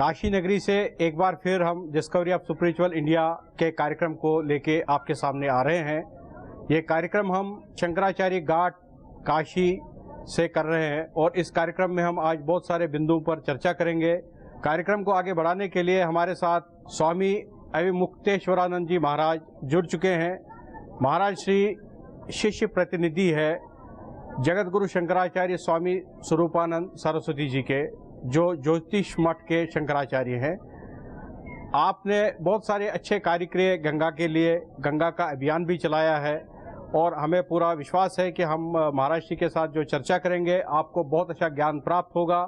काशी नगरी से एक बार फिर हम डिस्कवरी ऑफ स्पिरिचुअल इंडिया के कार्यक्रम को लेके आपके सामने आ रहे हैं। ये कार्यक्रम हम शंकराचार्य घाट काशी से कर रहे हैं और इस कार्यक्रम में हम आज बहुत सारे बिंदुओं पर चर्चा करेंगे। कार्यक्रम को आगे बढ़ाने के लिए हमारे साथ स्वामी अविमुक्तेश्वरानंद जी महाराज जुड़ चुके हैं। महाराज श्री शिष्य प्रतिनिधि है जगत गुरु शंकराचार्य स्वामी स्वरूपानंद सरस्वती जी के, जो ज्योतिष मठ के शंकराचार्य हैं। आपने बहुत सारे अच्छे कार्य किए गंगा के लिए, गंगा का अभियान भी चलाया है और हमें पूरा विश्वास है कि हम महाराज जी के साथ जो चर्चा करेंगे आपको बहुत अच्छा ज्ञान प्राप्त होगा।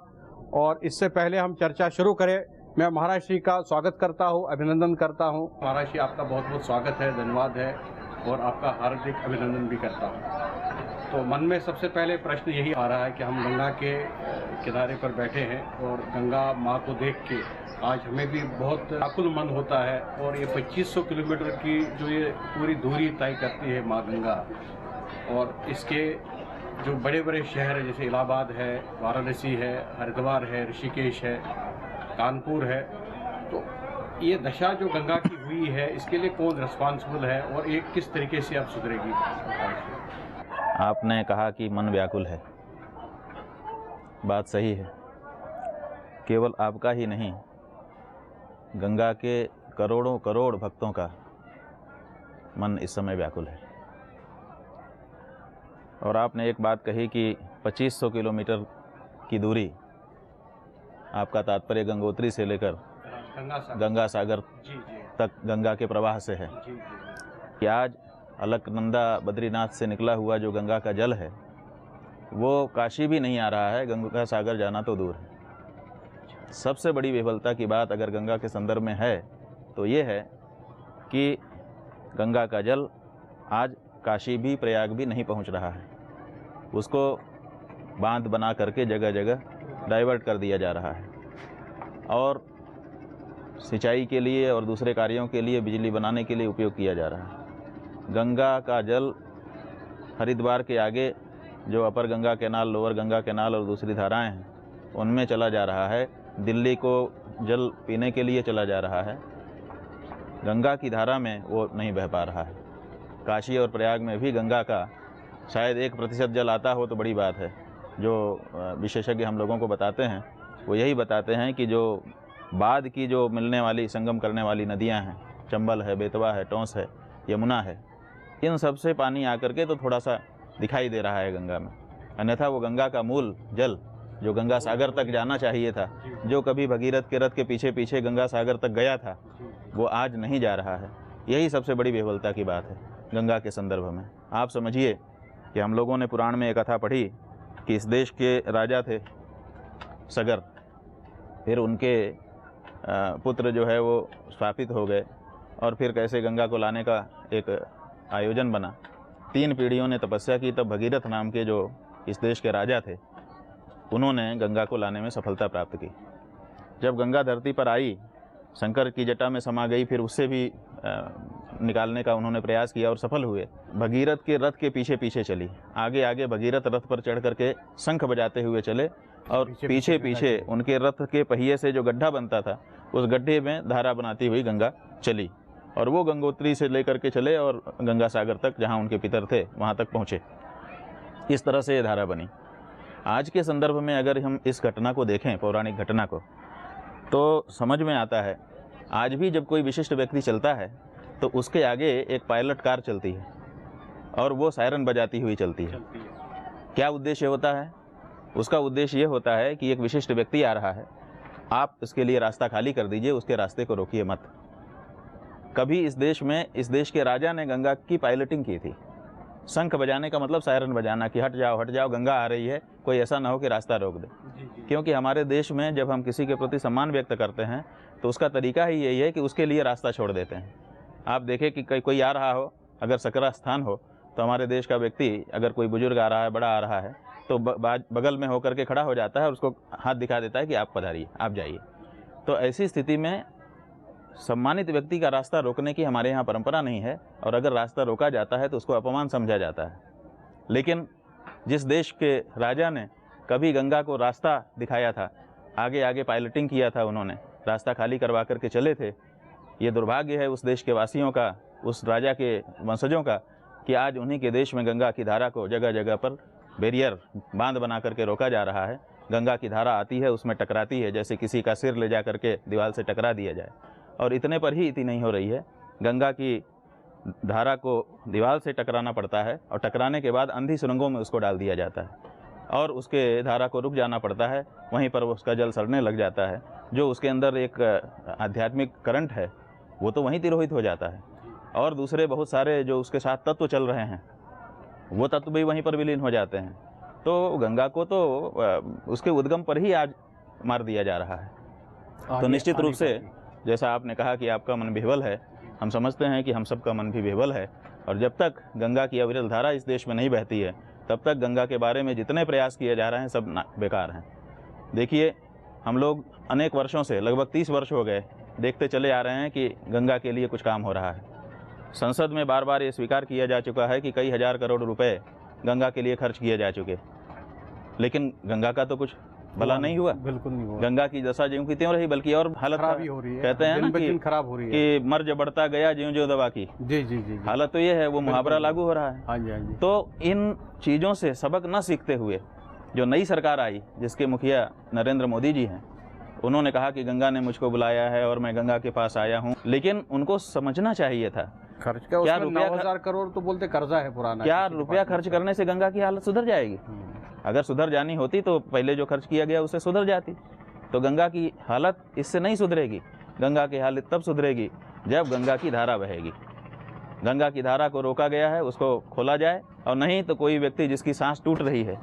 और इससे पहले हम चर्चा शुरू करें, मैं महाराज जी का स्वागत करता हूं, अभिनंदन करता हूं। महाराज जी आपका बहुत बहुत स्वागत है, धन्यवाद है और आपका हार्दिक अभिनंदन भी करता हूं। तो मन में सबसे पहले प्रश्न यही आ रहा है कि हम गंगा के किनारे पर बैठे हैं और गंगा माँ को देख के आज हमें भी बहुत आकुल मन होता है। और ये 2500 किलोमीटर की जो ये पूरी दूरी तय करती है माँ गंगा, और इसके जो बड़े बड़े शहर हैं जैसे इलाहाबाद है, वाराणसी है, हरिद्वार है, ऋषिकेश है, कानपुर है, तो ये दशा जो गंगा की हुई है इसके लिए कौन रिस्पॉन्सिबल है और ये किस तरीके से अब सुधरेगी? आपने कहा कि मन व्याकुल है, बात सही है। केवल आपका ही नहीं, गंगा के करोड़ों करोड़ भक्तों का मन इस समय व्याकुल है। और आपने एक बात कही कि 2500 किलोमीटर की दूरी, आपका तात्पर्य गंगोत्री से लेकर गंगा सागर तक गंगा के प्रवाह से है कि आज अलकनंदा बद्रीनाथ से निकला हुआ जो गंगा का जल है वो काशी भी नहीं आ रहा है, गंगा सागर जाना तो दूर है। सबसे बड़ी विफलता की बात अगर गंगा के संदर्भ में है तो ये है कि गंगा का जल आज काशी भी प्रयाग भी नहीं पहुंच रहा है। उसको बांध बना करके जगह जगह डाइवर्ट कर दिया जा रहा है और सिंचाई के लिए और दूसरे कार्यों के लिए, बिजली बनाने के लिए उपयोग किया जा रहा है। गंगा का जल हरिद्वार के आगे जो upper Ganga canal, lower Ganga canal और दूसरी धाराएं हैं उनमें चला जा रहा है। दिल्ली को जल पीने के लिए चला जा रहा है, गंगा की धारा में वो नहीं बह पा रहा है। काशी और प्रयाग में भी गंगा का शायद 1% जल आता हो तो बड़ी बात है। जो विशेषज्ञ हम लोगों को बताते हैं वो यही बताते हैं कि जो बाद की जो मिलने वाली, संगम करने वाली नदियां हैं, चंबल है, बेतवा है, टोंस है, यमुना है, इन सब से पानी आकर के तो थोड़ा सा दिखाई दे रहा है गंगा में। अन्यथा वो गंगा का मूल जल जो गंगा सागर तक जाना चाहिए था, जो कभी भगीरथ के रथ के पीछे पीछे गंगा सागर तक गया था, वो आज नहीं जा रहा है। यही सबसे बड़ी विफलता की बात है गंगा के संदर्भ में। आप समझिए कि हम लोगों ने पुराण में एक कथा पढ़ी कि इस देश के राजा थे सगर, फिर उनके पुत्र जो है वो स्थापित हो गए और फिर कैसे गंगा को लाने का एक आयोजन बना। 3 पीढ़ियों ने तपस्या की, तब भगीरथ नाम के जो इस देश के राजा थे उन्होंने गंगा को लाने में सफलता प्राप्त की। जब गंगा धरती पर आई, शंकर की जटा में समा गई, फिर उससे भी निकालने का उन्होंने प्रयास किया और सफल हुए। भगीरथ के रथ के पीछे पीछे चली, आगे आगे भगीरथ रथ पर चढ़ करके शंख बजाते हुए चले और पीछे पीछे उनके रथ के पहिए से जो गड्ढा बनता था उस गड्ढे में धारा बनाती हुई गंगा चली और वो गंगोत्री से लेकर के चले और गंगा सागर तक, जहाँ उनके पितर थे, वहाँ तक पहुँचे। इस तरह से ये धारा बनी। आज के संदर्भ में अगर हम इस घटना को देखें, पौराणिक घटना को, तो समझ में आता है आज भी जब कोई विशिष्ट व्यक्ति चलता है तो उसके आगे एक पायलट कार चलती है और वो सायरन बजाती हुई चलती है। क्या उद्देश्य होता है? उसका उद्देश्य ये होता है कि एक विशिष्ट व्यक्ति आ रहा है, आप इसके लिए रास्ता खाली कर दीजिए, उसके रास्ते को रोकिए मत। कभी इस देश में, इस देश के राजा ने गंगा की पायलटिंग की थी। शंख बजाने का मतलब सायरन बजाना कि हट जाओ गंगा आ रही है, कोई ऐसा ना हो कि रास्ता रोक दे। क्योंकि हमारे देश में जब हम किसी के प्रति सम्मान व्यक्त करते हैं तो उसका तरीका ही यही है कि उसके लिए रास्ता छोड़ देते हैं। आप देखें कि कोई आ रहा हो, अगर सकरा स्थान हो तो हमारे देश का व्यक्ति, अगर कोई बुजुर्ग आ रहा है, बड़ा आ रहा है, तो बगल में होकर के खड़ा हो जाता है और उसको हाथ दिखा देता है कि आप पधारिए, आप जाइए। तो ऐसी स्थिति में सम्मानित व्यक्ति का रास्ता रोकने की हमारे यहाँ परंपरा नहीं है और अगर रास्ता रोका जाता है तो उसको अपमान समझा जाता है। लेकिन जिस देश के राजा ने कभी गंगा को रास्ता दिखाया था, आगे आगे पायलटिंग किया था उन्होंने, रास्ता खाली करवा करके चले थे। ये दुर्भाग्य है उस देश के वासियों का, उस राजा के वंशजों का, कि आज उन्हीं के देश में गंगा की धारा को जगह जगह पर बैरियर, बांध बना करके रोका जा रहा है। गंगा की धारा आती है, उसमें टकराती है, जैसे किसी का सिर ले जा करके दीवार से टकरा दिया जाए। और इतने पर ही इतनी नहीं हो रही है, गंगा की धारा को दीवार से टकराना पड़ता है और टकराने के बाद अंधी सुरंगों में उसको डाल दिया जाता है और उसके धारा को रुक जाना पड़ता है। वहीं पर उसका जल सड़ने लग जाता है। जो उसके अंदर एक आध्यात्मिक करंट है वो तो वहीं तिरोहित हो जाता है और दूसरे बहुत सारे जो उसके साथ तत्व चल रहे हैं वो तत्व भी वहीं पर विलीन हो जाते हैं। तो गंगा को तो उसके उद्गम पर ही आज मार दिया जा रहा है। तो निश्चित रूप से जैसा आपने कहा कि आपका मन विह्वल है, हम समझते हैं कि हम सबका मन भी विह्वल है। और जब तक गंगा की अविरल धारा इस देश में नहीं बहती है तब तक गंगा के बारे में जितने प्रयास किए जा रहे हैं सब बेकार हैं। देखिए, हम लोग अनेक वर्षों से, लगभग 30 वर्ष हो गए, देखते चले आ रहे हैं कि गंगा के लिए कुछ काम हो रहा है। संसद में बार बार ये स्वीकार किया जा चुका है कि कई हजार करोड़ रुपए गंगा के लिए खर्च किए जा चुके, लेकिन गंगा का तो कुछ भला नहीं हुआ। बिल्कुल नहीं हुआ। गंगा की दशा ज्यों की त्यों रही, बल्कि और हालत खराब ही हो रही है। कहते हैं ना कि खराब हो रही है कि मर्ज बढ़ता गया ज्यों ज्यों दवा की। जी जी जी। हालत तो ये है, वो मुहावरा लागू हो रहा है। हाँ जी, हाँ जी। तो इन चीज़ों से सबक न सीखते हुए जो नई सरकार आई, जिसके मुखिया नरेंद्र मोदी जी हैं, उन्होंने कहा कि गंगा ने मुझको बुलाया है और मैं गंगा के पास आया हूँ, लेकिन उनको समझना चाहिए था खर्च का। क्या 9,000 करोड़ तो बोलते कर्जा है पुराना। क्या रुपया खर्च करने से गंगा की हालत सुधर जाएगी? अगर सुधर जानी होती तो पहले जो खर्च किया गया उससे सुधर जाती। तो गंगा की हालत इससे नहीं सुधरेगी। गंगा की हालत तब सुधरेगी जब गंगा की धारा बहेगी। गंगा की धारा को रोका गया है, उसको खोला जाए, और नहीं तो कोई व्यक्ति जिसकी सांस टूट रही है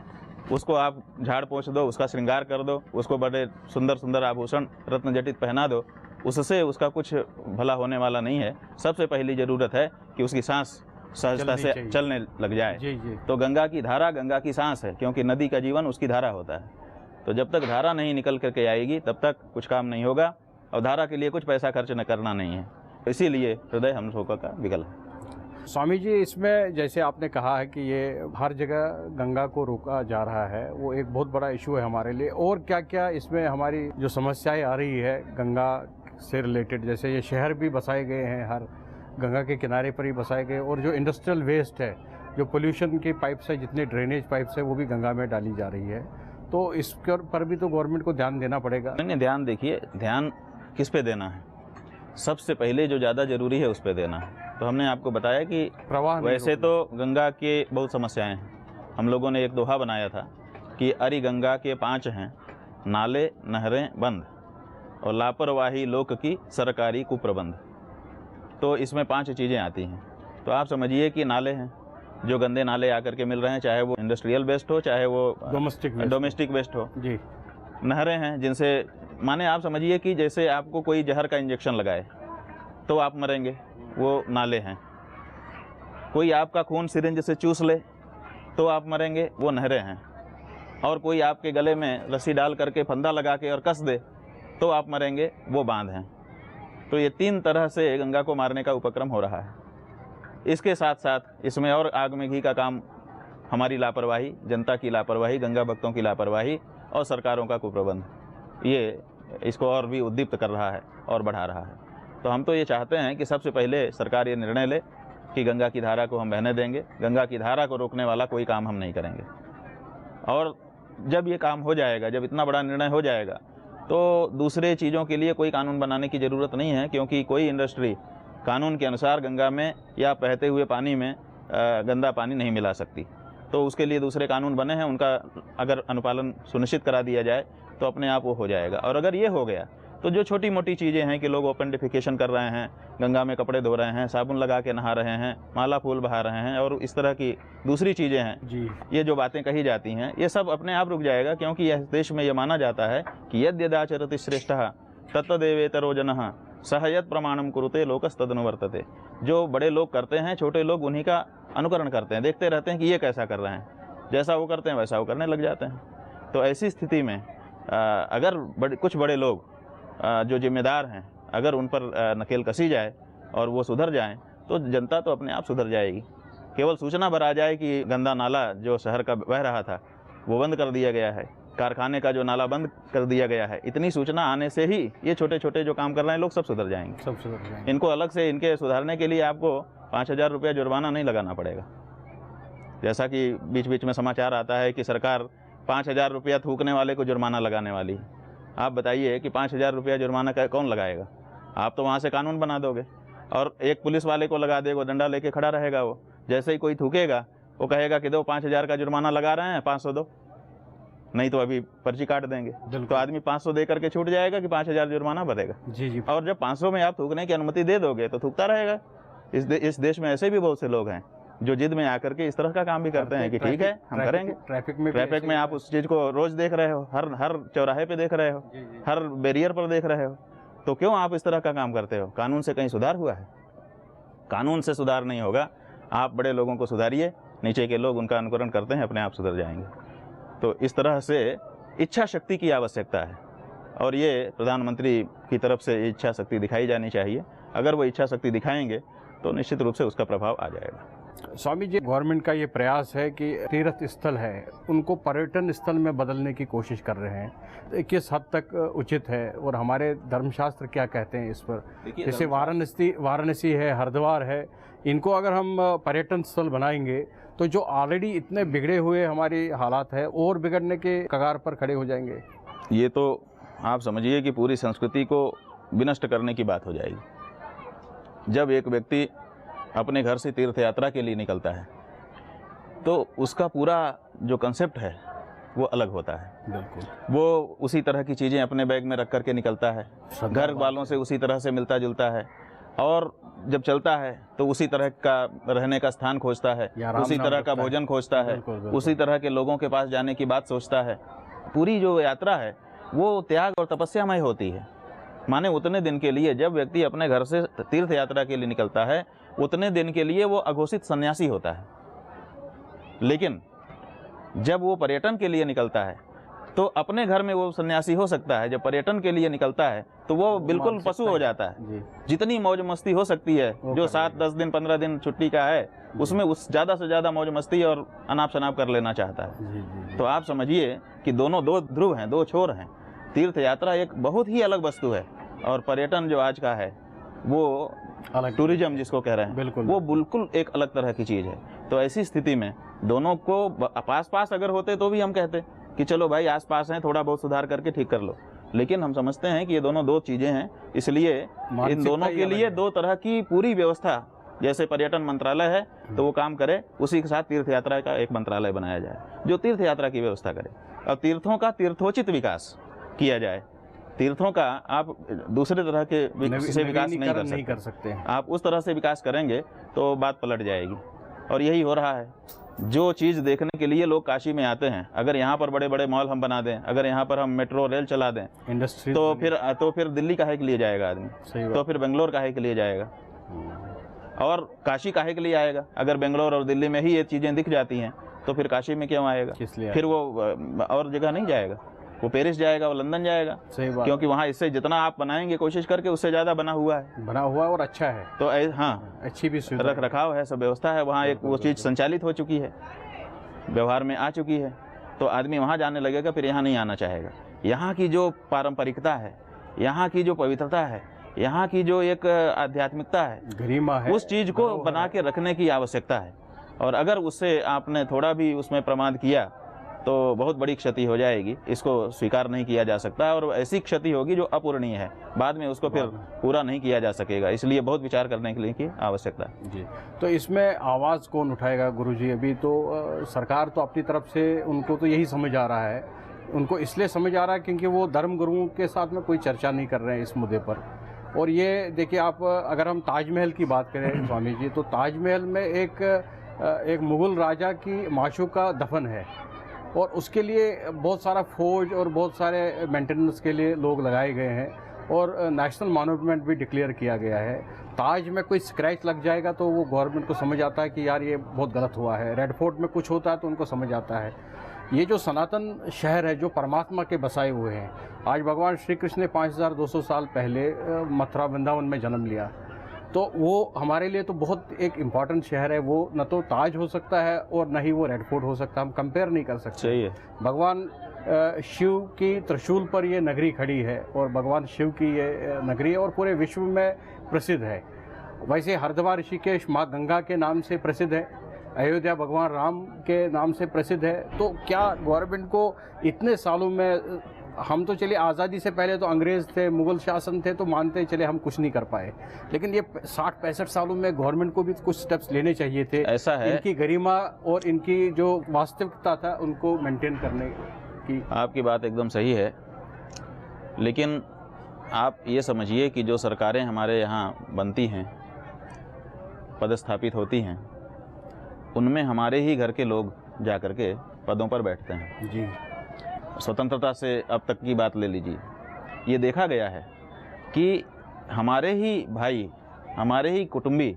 उसको आप झाड़ पोंछ दो, उसका श्रृंगार कर दो, उसको बड़े सुंदर सुंदर आभूषण रत्न जटित पहना दो, उससे उसका कुछ भला होने वाला नहीं है। सबसे पहली ज़रूरत है कि उसकी सांस सहजता से चलने लग जाए। जी जी। तो गंगा की धारा गंगा की सांस है, क्योंकि नदी का जीवन उसकी धारा होता है। तो जब तक धारा नहीं निकल करके आएगी तब तक कुछ काम नहीं होगा, और धारा के लिए कुछ पैसा खर्च न करना नहीं है। इसीलिए हृदय हम लोगों का विकल है। स्वामी जी, इसमें जैसे आपने कहा है कि ये हर जगह गंगा को रोका जा रहा है, वो एक बहुत बड़ा इशू है हमारे लिए। और क्या क्या इसमें हमारी जो समस्याएं आ रही है गंगा से रिलेटेड, जैसे ये शहर भी बसाए गए हैं, हर गंगा के किनारे पर ही बसाए गए, और जो इंडस्ट्रियल वेस्ट है, जो पोल्यूशन की पाइप्स है, जितने ड्रेनेज पाइप्स है, वो भी गंगा में डाली जा रही है। तो इस पर भी तो गवर्नमेंट को ध्यान देना पड़ेगा। नहीं, ध्यान देखिए, ध्यान किस पे देना है? सबसे पहले जो ज़्यादा ज़रूरी है उस पे देना है। तो हमने आपको बताया कि प्रवाह, वैसे तो गंगा के बहुत समस्याएं हैं। हम लोगों ने एक दोहा बनाया था कि अरि गंगा के 5 हैं, नाले नहरें बंद, और लापरवाही लोक की सरकारी कुप्रबंध। तो इसमें 5 चीज़ें आती हैं। तो आप समझिए कि नाले हैं, जो गंदे नाले आकर के मिल रहे हैं, चाहे वो इंडस्ट्रियल वेस्ट हो, चाहे वो डोमेस्टिक वेस्ट हो। जी। नहरें हैं जिनसे, माने आप समझिए कि जैसे आपको कोई जहर का इंजेक्शन लगाए तो आप मरेंगे, वो नाले हैं। कोई आपका खून सिरिंज से चूस ले तो आप मरेंगे, वो नहरें हैं। और कोई आपके गले में रस्सी डाल करके फंदा लगा के और कस दे तो आप मरेंगे, वो बांध हैं। तो ये 3 तरह से गंगा को मारने का उपक्रम हो रहा है। इसके साथ साथ इसमें और आग में घी का काम हमारी लापरवाही, जनता की लापरवाही, गंगा भक्तों की लापरवाही और सरकारों का कुप्रबंध, ये इसको और भी उद्दीप्त कर रहा है और बढ़ा रहा है। तो हम तो ये चाहते हैं कि सबसे पहले सरकार ये निर्णय ले कि गंगा की धारा को हम बहने देंगे। गंगा की धारा को रोकने वाला कोई काम हम नहीं करेंगे। और जब ये काम हो जाएगा, जब इतना बड़ा निर्णय हो जाएगा, तो दूसरे चीज़ों के लिए कोई कानून बनाने की ज़रूरत नहीं है, क्योंकि कोई इंडस्ट्री कानून के अनुसार गंगा में या बहते हुए पानी में गंदा पानी नहीं मिला सकती। तो उसके लिए दूसरे कानून बने हैं, उनका अगर अनुपालन सुनिश्चित करा दिया जाए तो अपने आप वो हो जाएगा। और अगर ये हो गया तो जो छोटी मोटी चीज़ें हैं कि लोग ओपन डिफिकेशन कर रहे हैं, गंगा में कपड़े धो रहे हैं, साबुन लगा के नहा रहे हैं, माला फूल बहा रहे हैं, और इस तरह की दूसरी चीज़ें हैं जी, ये जो बातें कही जाती हैं, ये सब अपने आप रुक जाएगा। क्योंकि यह देश में ये माना जाता है कि यद्यदाचरति श्रेष्ठः तत्तदेवेतरो जनः सहयत प्रमाणम कुरुते लोकस्तदनुवर्तते। जो बड़े लोग करते हैं, छोटे लोग उन्हीं का अनुकरण करते हैं, देखते रहते हैं कि ये कैसा कर रहे हैं, जैसा वो करते हैं वैसा वो करने लग जाते हैं। तो ऐसी स्थिति में अगर कुछ बड़े लोग जो जिम्मेदार हैं, अगर उन पर नकेल कसी जाए और वो सुधर जाएं, तो जनता तो अपने आप सुधर जाएगी। केवल सूचना भर आ जाए कि गंदा नाला जो शहर का बह रहा था वो बंद कर दिया गया है, कारखाने का जो नाला बंद कर दिया गया है, इतनी सूचना आने से ही ये छोटे छोटे जो काम कर रहे हैं लोग सब सुधर जाएंगे। सब सुधर जाएंगे। इनको अलग से इनके सुधारने के लिए आपको 5,000 रुपया जुर्माना नहीं लगाना पड़ेगा। जैसा कि बीच बीच में समाचार आता है कि सरकार 5,000 रुपया थूकने वाले को जुर्माना लगाने वाली है। आप बताइए कि 5,000 रुपया जुर्माना कौन लगाएगा? आप तो वहाँ से कानून बना दोगे और एक पुलिस वाले को लगा देगा, डंडा लेके खड़ा रहेगा। वो जैसे ही कोई थूकेगा वो कहेगा कि दो 5,000 का जुर्माना लगा रहे हैं, 500 दो, नहीं तो अभी पर्ची काट देंगे। तो आदमी 500 दे करके छूट जाएगा कि 5,000 जुर्माना भरेगा। जी जी। और जब 500 में आप थूकने की अनुमति दे दोगे तो थूकता रहेगा। इस देश में ऐसे भी बहुत से लोग हैं जो जिद में आकर के इस तरह का काम भी करते हैं कि ठीक है हम करेंगे। ट्रैफिक में आप उस चीज़ को रोज देख रहे हो, हर चौराहे पे देख रहे हो, हर बैरियर पर देख रहे हो, तो क्यों आप इस तरह का काम करते हो? कानून से कहीं सुधार हुआ है? कानून से सुधार नहीं होगा। आप बड़े लोगों को सुधारिए, नीचे के लोग उनका अनुकरण करते हैं, अपने आप सुधर जाएंगे। तो इस तरह से इच्छा शक्ति की आवश्यकता है और ये प्रधानमंत्री की तरफ से इच्छा शक्ति दिखाई जानी चाहिए। अगर वो इच्छा शक्ति दिखाएंगे तो निश्चित रूप से उसका प्रभाव आ जाएगा। स्वामी जी, गवर्नमेंट का ये प्रयास है कि तीर्थ स्थल है उनको पर्यटन स्थल में बदलने की कोशिश कर रहे हैं, किस हद तक उचित है और हमारे धर्मशास्त्र क्या कहते हैं इस पर? जैसे वाराणसी है, हरिद्वार है, इनको अगर हम पर्यटन स्थल बनाएंगे तो जो ऑलरेडी इतने बिगड़े हुए हमारी हालात है और बिगड़ने के कगार पर खड़े हो जाएंगे। ये तो आप समझिए कि पूरी संस्कृति को विनष्ट करने की बात हो जाएगी। जब एक व्यक्ति अपने घर से तीर्थ यात्रा के लिए निकलता है तो उसका पूरा जो कंसेप्ट है वो अलग होता है। बिल्कुल। वो उसी तरह की चीज़ें अपने बैग में रख करके निकलता है, घर वालों से उसी तरह से मिलता जुलता है और जब चलता है तो उसी तरह का रहने का स्थान खोजता है, उसी तरह का भोजन खोजता है, उसी तरह के लोगों के पास जाने की बात सोचता है। पूरी जो यात्रा है वो त्याग और तपस्यामय होती है। माने उतने दिन के लिए जब व्यक्ति अपने घर से तीर्थ यात्रा के लिए निकलता है उतने दिन के लिए वो अघोषित सन्यासी होता है। लेकिन जब वो पर्यटन के लिए निकलता है तो अपने घर में वो सन्यासी हो सकता है, जब पर्यटन के लिए निकलता है तो वो बिल्कुल पशु हो जाता है। जितनी मौज मस्ती हो सकती है, जो 7, 10 दिन 15 दिन छुट्टी का है उसमें उस ज़्यादा से ज़्यादा मौज मस्ती और अनाप शनाप कर लेना चाहता है। तो आप समझिए कि दोनों दो ध्रुव हैं, दो छोर हैं। तीर्थ यात्रा एक बहुत ही अलग वस्तु है और पर्यटन जो आज का है वो टूरिज्म जिसको कह रहे हैं वो बिल्कुल एक अलग तरह की चीज़ है। तो ऐसी स्थिति में दोनों को पास पास अगर होते तो भी हम कहते कि चलो भाई आस पास हैं, थोड़ा बहुत सुधार करके ठीक कर लो। लेकिन हम समझते हैं कि ये दोनों दो चीज़ें हैं, इसलिए इन दोनों के लिए दो तरह की पूरी व्यवस्था, जैसे पर्यटन मंत्रालय है तो वो काम करे, उसी के साथ तीर्थ यात्रा का एक मंत्रालय बनाया जाए जो तीर्थ यात्रा की व्यवस्था करे और तीर्थों का तीर्थोचित विकास किया जाए। तीर्थों का आप दूसरे तरह के से विकास नहीं कर सकते। आप उस तरह से विकास करेंगे तो बात पलट जाएगी और यही हो रहा है। जो चीज़ देखने के लिए लोग काशी में आते हैं, अगर यहाँ पर बड़े बड़े मॉल हम बना दें, अगर यहाँ पर हम मेट्रो रेल चला दें, इंडस्ट्री, तो फिर दिल्ली काहे के लिए जाएगा आदमी? तो फिर बेंगलोर काहे के लिए जाएगा और काशी काहे के लिए आएगा? अगर बेंगलोर और दिल्ली में ही ये चीज़ें दिख जाती हैं तो फिर काशी में क्यों आएगा? फिर वो और जगह नहीं जाएगा, वो पेरिस जाएगा, वो लंदन जाएगा। सही बात। क्योंकि वहाँ इससे जितना आप बनाएंगे कोशिश करके उससे ज़्यादा बना हुआ है और अच्छा है। तो हाँ, अच्छी भी रख रखाव है, सब व्यवस्था है वहाँ, एक वो चीज़ संचालित हो चुकी है, व्यवहार में आ चुकी है, तो आदमी वहाँ जाने लगेगा, फिर यहाँ नहीं आना चाहेगा। यहाँ की जो पारंपरिकता है, यहाँ की जो पवित्रता है, यहाँ की जो एक आध्यात्मिकता है, गरिमा है, उस चीज़ को बना के रखने की आवश्यकता है। और अगर उससे आपने थोड़ा भी उसमें प्रमाद किया तो बहुत बड़ी क्षति हो जाएगी, इसको स्वीकार नहीं किया जा सकता और ऐसी क्षति होगी जो अपूरणीय है, बाद में उसको फिर पूरा नहीं किया जा सकेगा। इसलिए बहुत विचार करने के लिए की आवश्यकता है। जी, तो इसमें आवाज़ कौन उठाएगा गुरुजी? अभी तो सरकार तो अपनी तरफ से उनको तो यही समझ आ रहा है, उनको इसलिए समझ आ रहा है क्योंकि वो धर्म गुरुओं के साथ में कोई चर्चा नहीं कर रहे हैं इस मुद्दे पर। और ये देखिए, आप अगर हम ताजमहल की बात करें स्वामी जी, तो ताजमहल में एक मुग़ल राजा की माशूक़ का दफन है और उसके लिए बहुत सारा फौज और बहुत सारे मेंटेनेंस के लिए लोग लगाए गए हैं और नेशनल मॉन्यूमेंट भी डिक्लेयर किया गया है। ताज में कोई स्क्रैच लग जाएगा तो वो गवर्नमेंट को समझ आता है कि यार ये बहुत गलत हुआ है। रेड फोर्ट में कुछ होता है तो उनको समझ आता है। ये जो सनातन शहर है, जो परमात्मा के बसाए हुए हैं, आज भगवान श्री कृष्ण ने 5200 साल पहले मथुरा वृंदावन में जन्म लिया, तो वो हमारे लिए तो बहुत एक इम्पॉर्टेंट शहर है। वो न तो ताज हो सकता है और न ही वो रेड फोर्ट हो सकता है, हम कंपेयर नहीं कर सकते। सही है। भगवान शिव की त्रिशूल पर ये नगरी खड़ी है और भगवान शिव की ये नगरी है और पूरे विश्व में प्रसिद्ध है। वैसे हरिद्वार ऋषिकेश माँ गंगा के नाम से प्रसिद्ध है, अयोध्या भगवान राम के नाम से प्रसिद्ध है। तो क्या गवर्नमेंट को इतने सालों में, हम तो चलिए आज़ादी से पहले तो अंग्रेज़ थे, मुग़ल शासन थे, तो मानते चले हम कुछ नहीं कर पाए, लेकिन ये 60-65 सालों में गवर्नमेंट को भी कुछ स्टेप्स लेने चाहिए थे। ऐसा है, इनकी गरिमा और इनकी जो वास्तविकता था उनको मेंटेन करने की। आपकी बात एकदम सही है, लेकिन आप ये समझिए कि जो सरकारें हमारे यहाँ बनती हैं, पदस्थापित होती हैं, उनमें हमारे ही घर के लोग जा कर के पदों पर बैठते हैं जी। स्वतंत्रता से अब तक की बात ले लीजिए, ये देखा गया है कि हमारे ही भाई, हमारे ही कुटुंबी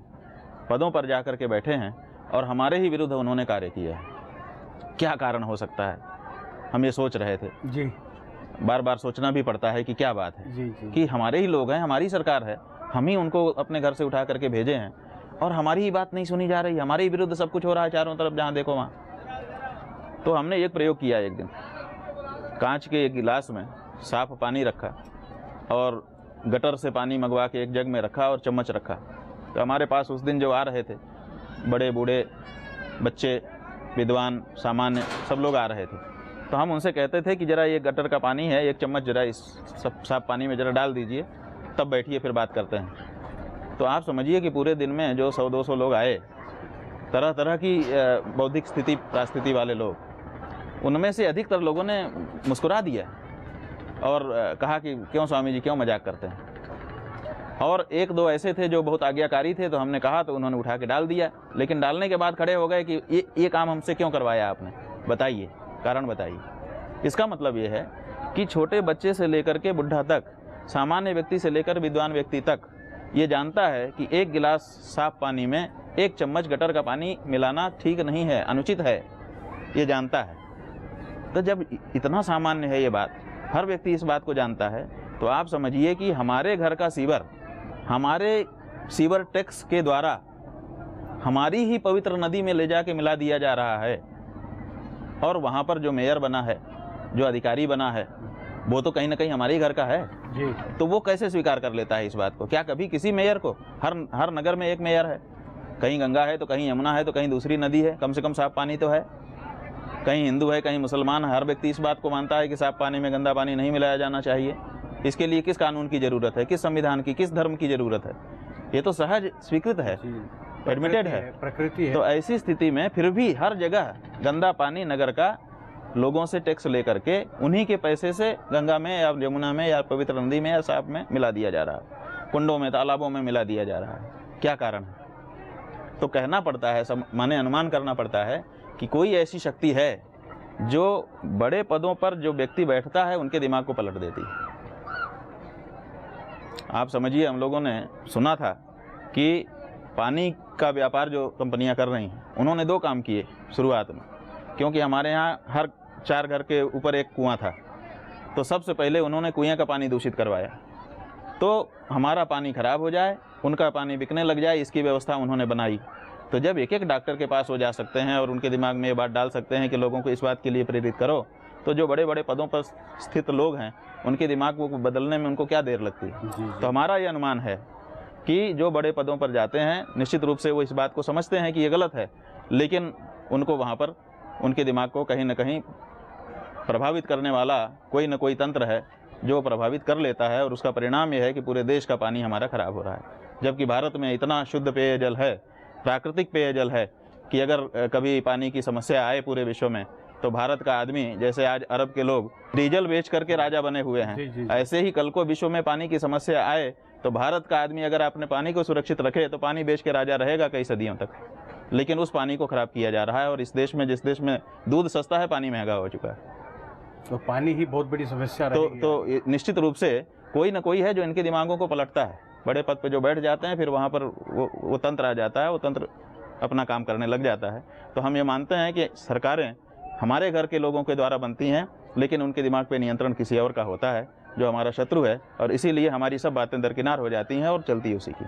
पदों पर जा कर के बैठे हैं और हमारे ही विरुद्ध उन्होंने कार्य किया है। क्या कारण हो सकता है, हम ये सोच रहे थे जी, बार बार सोचना भी पड़ता है कि क्या बात है जी, जी। कि हमारे ही लोग हैं, हमारी सरकार है, हम ही उनको अपने घर से उठा करके भेजे हैं और हमारी ही बात नहीं सुनी जा रही, हमारे ही विरुद्ध सब कुछ हो रहा है चारों तरफ, जहाँ देखो वहाँ। तो हमने एक प्रयोग किया, एक दिन कांच के एक गिलास में साफ पानी रखा और गटर से पानी मंगवा के एक जग में रखा और चम्मच रखा। तो हमारे पास उस दिन जो आ रहे थे, बड़े बूढ़े, बच्चे, विद्वान, सामान्य, सब लोग आ रहे थे, तो हम उनसे कहते थे कि ज़रा ये गटर का पानी है, एक चम्मच ज़रा इस सब साफ पानी में ज़रा डाल दीजिए, तब बैठिए फिर बात करते हैं। तो आप समझिए कि पूरे दिन में जो 100-200 लोग आए, तरह तरह की बौद्धिक स्थिति, परिस्थिति वाले लोग, उनमें से अधिकतर लोगों ने मुस्कुरा दिया और कहा कि क्यों स्वामी जी, क्यों मजाक करते हैं। और एक दो ऐसे थे जो बहुत आज्ञाकारी थे, तो हमने कहा तो उन्होंने उठा के डाल दिया, लेकिन डालने के बाद खड़े हो गए कि ये काम हमसे क्यों करवाया आपने, बताइए, कारण बताइए। इसका मतलब ये है कि छोटे बच्चे से लेकर के बुढ़ा तक, सामान्य व्यक्ति से लेकर विद्वान व्यक्ति तक ये जानता है कि एक गिलास साफ पानी में एक चम्मच गटर का पानी मिलाना ठीक नहीं है, अनुचित है, ये जानता है। तो जब इतना सामान्य है ये बात, हर व्यक्ति इस बात को जानता है, तो आप समझिए कि हमारे घर का सीवर, हमारे सीवर टैक्स के द्वारा हमारी ही पवित्र नदी में ले जाके मिला दिया जा रहा है। और वहाँ पर जो मेयर बना है, जो अधिकारी बना है, वो तो कहीं ना कहीं हमारे ही घर का है जी। तो वो कैसे स्वीकार कर लेता है इस बात को? क्या कभी किसी मेयर को, हर नगर में एक मेयर है, कहीं गंगा है तो कहीं यमुना है तो कहीं दूसरी नदी है, कम से कम साफ पानी तो है, कहीं हिंदू है कहीं मुसलमान है, हर व्यक्ति इस बात को मानता है कि साफ पानी में गंदा पानी नहीं मिलाया जाना चाहिए। इसके लिए किस कानून की ज़रूरत है, किस संविधान की, किस धर्म की ज़रूरत है? ये तो सहज स्वीकृत है, एडमिटेड है, प्रकृति है। तो ऐसी स्थिति में फिर भी हर जगह गंदा पानी नगर का लोगों से टैक्स लेकर के उन्हीं के पैसे से गंगा में या यमुना में या पवित्र नदी में या साफ में मिला दिया जा रहा है, कुंडों में, तालाबों में मिला दिया जा रहा है। क्या कारण है? तो कहना पड़ता है, माने अनुमान करना पड़ता है कि कोई ऐसी शक्ति है जो बड़े पदों पर जो व्यक्ति बैठता है उनके दिमाग को पलट देती है। आप समझिए, हम लोगों ने सुना था कि पानी का व्यापार जो कंपनियां कर रही हैं, उन्होंने 2 काम किए शुरुआत में, क्योंकि हमारे यहाँ हर 4 घर के ऊपर एक कुआं था। तो सबसे पहले उन्होंने कुएं का पानी दूषित करवाया, तो हमारा पानी खराब हो जाए, उनका पानी बिकने लग जाए, इसकी व्यवस्था उन्होंने बनाई। तो जब एक एक डॉक्टर के पास वो जा सकते हैं और उनके दिमाग में ये बात डाल सकते हैं कि लोगों को इस बात के लिए प्रेरित करो, तो जो बड़े बड़े पदों पर स्थित लोग हैं उनके दिमाग को बदलने में उनको क्या देर लगती है? तो हमारा ये अनुमान है कि जो बड़े पदों पर जाते हैं, निश्चित रूप से वो इस बात को समझते हैं कि ये गलत है, लेकिन उनको वहाँ पर उनके दिमाग को कहीं ना कहीं प्रभावित करने वाला कोई ना कोई तंत्र है जो प्रभावित कर लेता है, और उसका परिणाम ये है कि पूरे देश का पानी हमारा खराब हो रहा है। जबकि भारत में इतना शुद्ध पेयजल है, प्राकृतिक पेयजल है, कि अगर कभी पानी की समस्या आए पूरे विश्व में, तो भारत का आदमी, जैसे आज अरब के लोग डीजल बेच करके राजा बने हुए हैं, ऐसे ही कल को विश्व में पानी की समस्या आए तो भारत का आदमी अगर अपने पानी को सुरक्षित रखे तो पानी बेच के राजा रहेगा कई सदियों तक। लेकिन उस पानी को खराब किया जा रहा है, और इस देश में, जिस देश में दूध सस्ता है, पानी महंगा हो चुका है। तो पानी ही बहुत बड़ी समस्या रहेगी। तो निश्चित रूप से कोई ना कोई है जो इनके दिमागों को पलटता है। बड़े पद पे जो बैठ जाते हैं, फिर वहाँ पर वो तंत्र आ जाता है, वो तंत्र अपना काम करने लग जाता है। तो हम ये मानते हैं कि सरकारें हमारे घर के लोगों के द्वारा बनती हैं, लेकिन उनके दिमाग पे नियंत्रण किसी और का होता है, जो हमारा शत्रु है, और इसीलिए हमारी सब बातें दरकिनार हो जाती हैं और चलती उसी की।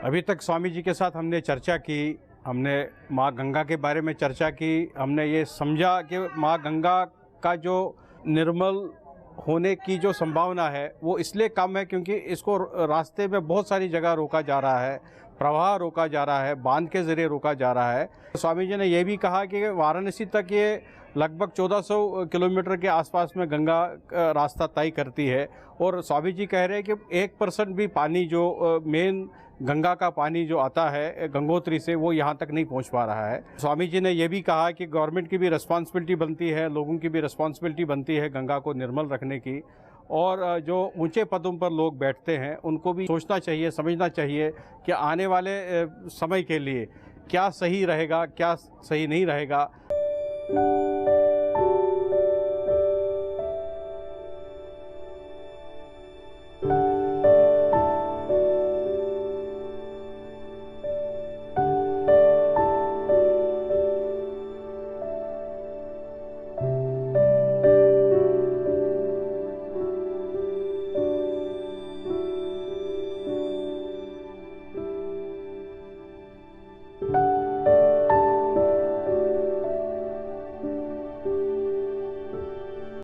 अभी तक स्वामी जी के साथ हमने चर्चा की, हमने माँ गंगा के बारे में चर्चा की, हमने ये समझा कि माँ गंगा का जो निर्मल होने की जो संभावना है वो इसलिए कम है क्योंकि इसको रास्ते में बहुत सारी जगह रोका जा रहा है, प्रवाह रोका जा रहा है, बांध के ज़रिए रोका जा रहा है। स्वामी जी ने यह भी कहा कि वाराणसी तक ये लगभग 1400 किलोमीटर के आसपास में गंगा रास्ता तय करती है, और स्वामी जी कह रहे हैं कि 1% भी पानी जो मेन गंगा का पानी जो आता है गंगोत्री से वो यहाँ तक नहीं पहुँच पा रहा है। स्वामी जी ने यह भी कहा कि गवर्नमेंट की भी रिस्पॉन्सिबिलिटी बनती है, लोगों की भी रिस्पॉन्सिबिलिटी बनती है गंगा को निर्मल रखने की, और जो ऊंचे पदों पर लोग बैठते हैं उनको भी सोचना चाहिए, समझना चाहिए कि आने वाले समय के लिए क्या सही रहेगा, क्या सही नहीं रहेगा।